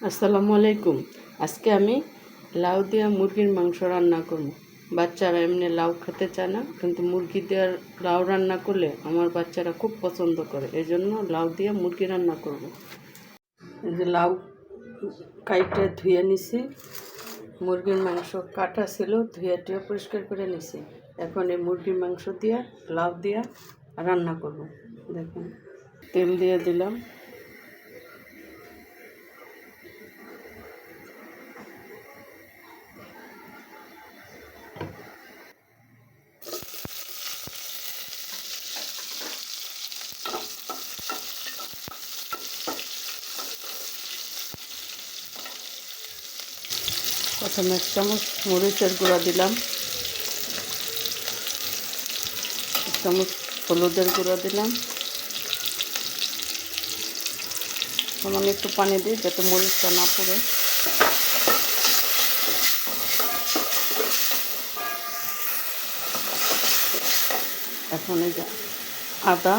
আসসালামু আলাইকুম। আজকে আমি লাউ দিয়া মুরগির মাংস রান্না করব। বাচ্চারা এমনি লাউ খেতে চায় না, কিন্তু মুরগি দেওয়ার লাউ রান্না করলে আমার বাচ্চারা খুব পছন্দ করে, এই জন্য লাউ দিয়ে মুরগি রান্না করব। এই যে লাউ কাইটে ধুয়ে নিছি, মুরগির মাংস কাটা ছিল, ধুয়ে টুয়ে পরিষ্কার করে নিছি। এখন এই মুরগির মাংস দিয়া লাউ দিয়া রান্না করব। দেখুন, তেল দিয়ে দিলাম, প্রথমে 1 চামচ মরিচের গুঁড়া দিলাম, 1 চামচ হলুদের গুঁড়া দিলাম, সামান্য একটু পানি দিই যাতে মরিচটা না পড়ে। এখন এই যে আদা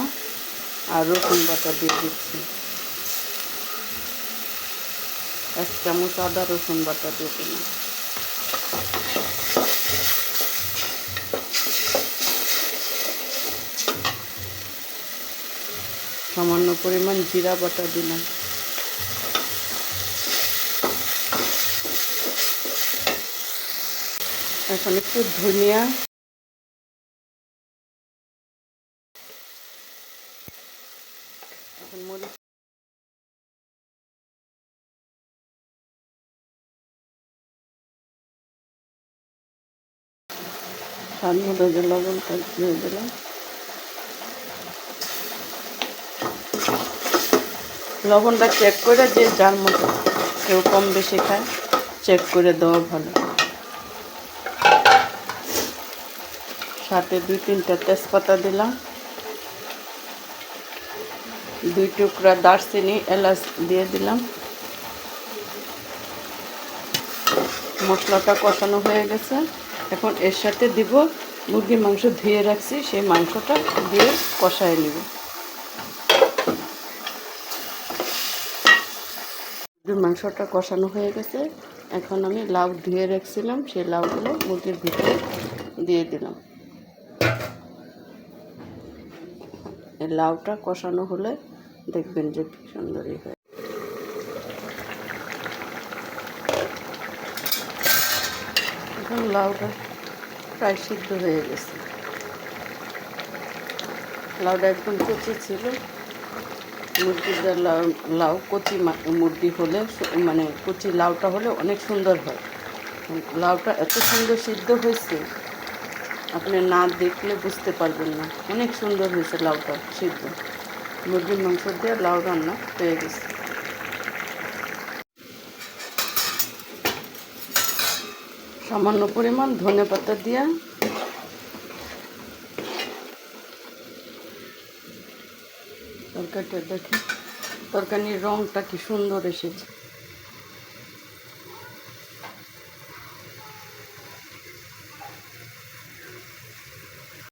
আর রসুন বাটা দিয়ে দিচ্ছি, 1 চামচ আদা রসুন বাটা দিয়ে দিলাম। সামান্য পরিমাণ জিরা বাটা দিলাম। এখন একটু ধনিয়া, এখন মরিচ, স্বাদ মতো যে লবণটা দিয়ে দিলাম। লবণটা চেক করে, যে যার মতো, কেউ কম বেশি খায়, চেক করে দেওয়া ভালো। সাথে 2-3টা তেজপাতা দিলাম, 2 টুকরা দারচিনি এলাচ দিয়ে দিলাম। মশলাটা কষানো হয়ে গেছে, এখন এর সাথে দিব মুরগির মাংস ধুয়ে রাখছি, সেই মাংসটা দিয়ে কষায় নিব। মুরগির মাংসটা কষানো হয়ে গেছে, এখন আমি লাউ ধুয়ে রাখছিলাম, সেই লাউগুলো মুরগির ভিতরে দিয়ে দিলাম। এই লাউটা কষানো হলে দেখবেন যে কি সুন্দরই হয়। এখন লাউটা প্রায় সিদ্ধ হয়ে গেছে। লাউটা একদম কচি ছিল, মুরগির লাউ কচি মুরগি হলে, মানে কচি লাউটা হলে অনেক সুন্দর হয়। লাউটা এত সুন্দর সিদ্ধ হয়েছে, আপনি না দেখলে বুঝতে পারবেন না, অনেক সুন্দর হয়েছে লাউটা সিদ্ধ। মুরগির মাংস দিয়ে লাউ রান্না হয়ে গেছে। সামান্য পরিমাণ ধনেপাতা দিয়ে তরকারিটা দেখে, তরকারির রঙটা কি সুন্দর এসেছে।